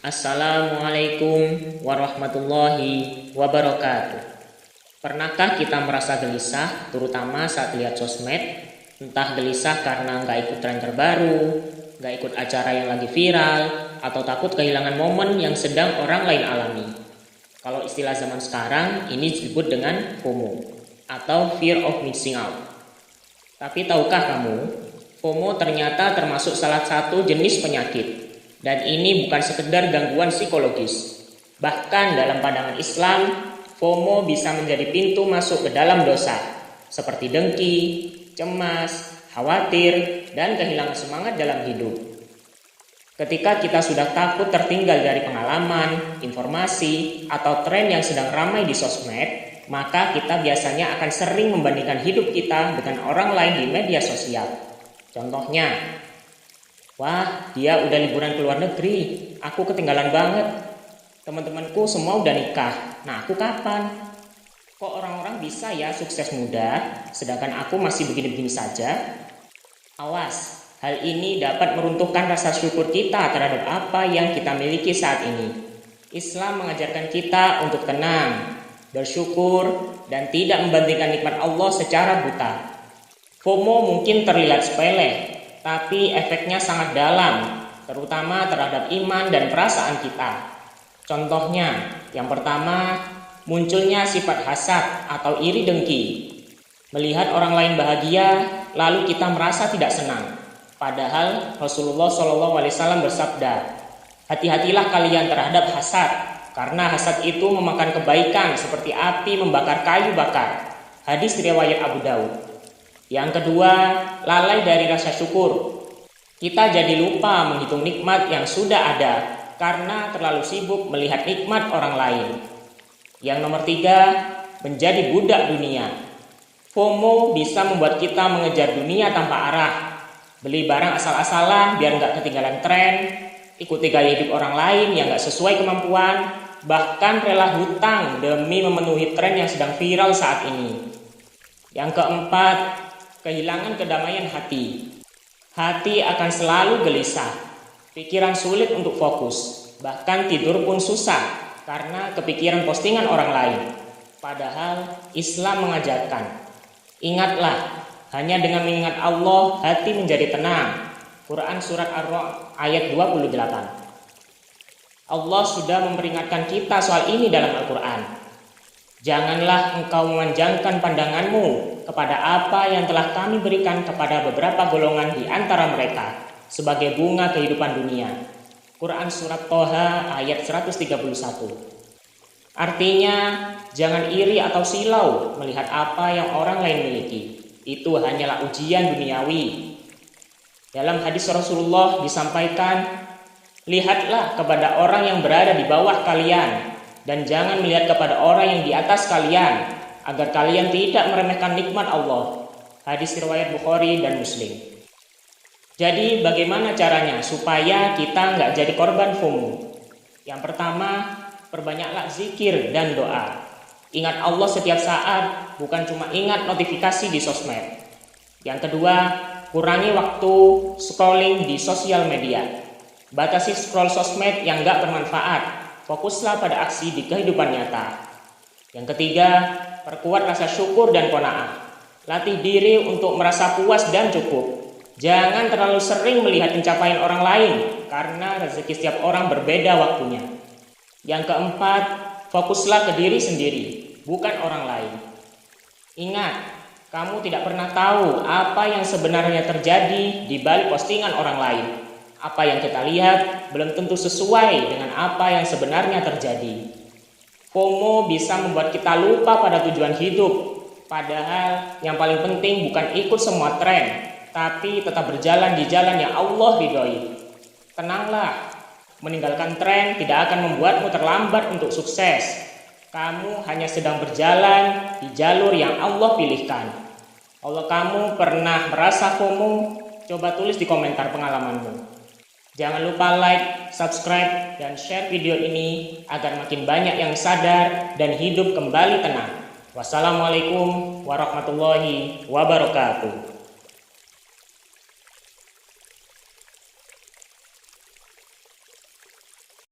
Assalamualaikum warahmatullahi wabarakatuh. Pernahkah kita merasa gelisah, terutama saat lihat sosmed? Entah gelisah karena nggak ikut tren terbaru, nggak ikut acara yang lagi viral, atau takut kehilangan momen yang sedang orang lain alami. Kalau istilah zaman sekarang, ini disebut dengan FOMO, atau Fear of Missing Out. Tapi tahukah kamu, FOMO ternyata termasuk salah satu jenis penyakit. Dan ini bukan sekedar gangguan psikologis. Bahkan dalam pandangan Islam, FOMO bisa menjadi pintu masuk ke dalam dosa, seperti dengki, cemas, khawatir, dan kehilangan semangat dalam hidup. Ketika kita sudah takut tertinggal dari pengalaman, informasi, atau tren yang sedang ramai di sosmed, maka kita biasanya akan sering membandingkan hidup kita dengan orang lain di media sosial. Contohnya, wah, dia udah liburan ke luar negeri, aku ketinggalan banget. Teman-temanku semua udah nikah, nah aku kapan? Kok orang-orang bisa ya sukses muda, sedangkan aku masih begini-begini saja? Awas, hal ini dapat meruntuhkan rasa syukur kita terhadap apa yang kita miliki saat ini. Islam mengajarkan kita untuk tenang, bersyukur, dan tidak membandingkan nikmat Allah secara buta. FOMO mungkin terlihat sepele, tapi efeknya sangat dalam, terutama terhadap iman dan perasaan kita. Contohnya, yang pertama, munculnya sifat hasad atau iri dengki. Melihat orang lain bahagia, lalu kita merasa tidak senang. Padahal Rasulullah SAW bersabda, hati-hatilah kalian terhadap hasad, karena hasad itu memakan kebaikan seperti api membakar kayu bakar. Hadis riwayat Abu Daud. Yang kedua, lalai dari rasa syukur. Kita jadi lupa menghitung nikmat yang sudah ada karena terlalu sibuk melihat nikmat orang lain. Yang nomor tiga, menjadi budak dunia. FOMO bisa membuat kita mengejar dunia tanpa arah. Beli barang asal-asalan biar nggak ketinggalan tren, ikuti gaya hidup orang lain yang nggak sesuai kemampuan, bahkan rela hutang demi memenuhi tren yang sedang viral saat ini. Yang keempat, kehilangan kedamaian hati. Hati akan selalu gelisah, pikiran sulit untuk fokus, bahkan tidur pun susah karena kepikiran postingan orang lain. Padahal Islam mengajarkan, ingatlah, hanya dengan mengingat Allah hati menjadi tenang. Quran Surat Ar-Ra'd ayat 28. Allah sudah memperingatkan kita soal ini dalam Al-Quran. Janganlah engkau memanjangkan pandanganmu kepada apa yang telah kami berikan kepada beberapa golongan di antara mereka sebagai bunga kehidupan dunia. Quran Surat Toha ayat 131. Artinya, jangan iri atau silau melihat apa yang orang lain miliki. Itu hanyalah ujian duniawi. Dalam hadis Rasulullah disampaikan, lihatlah kepada orang yang berada di bawah kalian, dan jangan melihat kepada orang yang di atas kalian, agar kalian tidak meremehkan nikmat Allah. Hadis riwayat Bukhari dan Muslim. Jadi bagaimana caranya supaya kita nggak jadi korban FOMO? Yang pertama, perbanyaklah zikir dan doa. Ingat Allah setiap saat, bukan cuma ingat notifikasi di sosmed. Yang kedua, kurangi waktu scrolling di sosial media. Batasi scroll sosmed yang nggak bermanfaat. Fokuslah pada aksi di kehidupan nyata. Yang ketiga, perkuat rasa syukur dan qanaah. Latih diri untuk merasa puas dan cukup. Jangan terlalu sering melihat pencapaian orang lain, karena rezeki setiap orang berbeda waktunya. Yang keempat, fokuslah ke diri sendiri, bukan orang lain. Ingat, kamu tidak pernah tahu apa yang sebenarnya terjadi di balik postingan orang lain. Apa yang kita lihat belum tentu sesuai dengan apa yang sebenarnya terjadi. FOMO bisa membuat kita lupa pada tujuan hidup. Padahal yang paling penting bukan ikut semua tren, tapi tetap berjalan di jalan yang Allah ridhoi. Tenanglah, meninggalkan tren tidak akan membuatmu terlambat untuk sukses. Kamu hanya sedang berjalan di jalur yang Allah pilihkan. Kalau kamu pernah merasa FOMO, coba tulis di komentar pengalamanmu. Jangan lupa like, subscribe, dan share video ini agar makin banyak yang sadar dan hidup kembali tenang. Wassalamualaikum warahmatullahi wabarakatuh.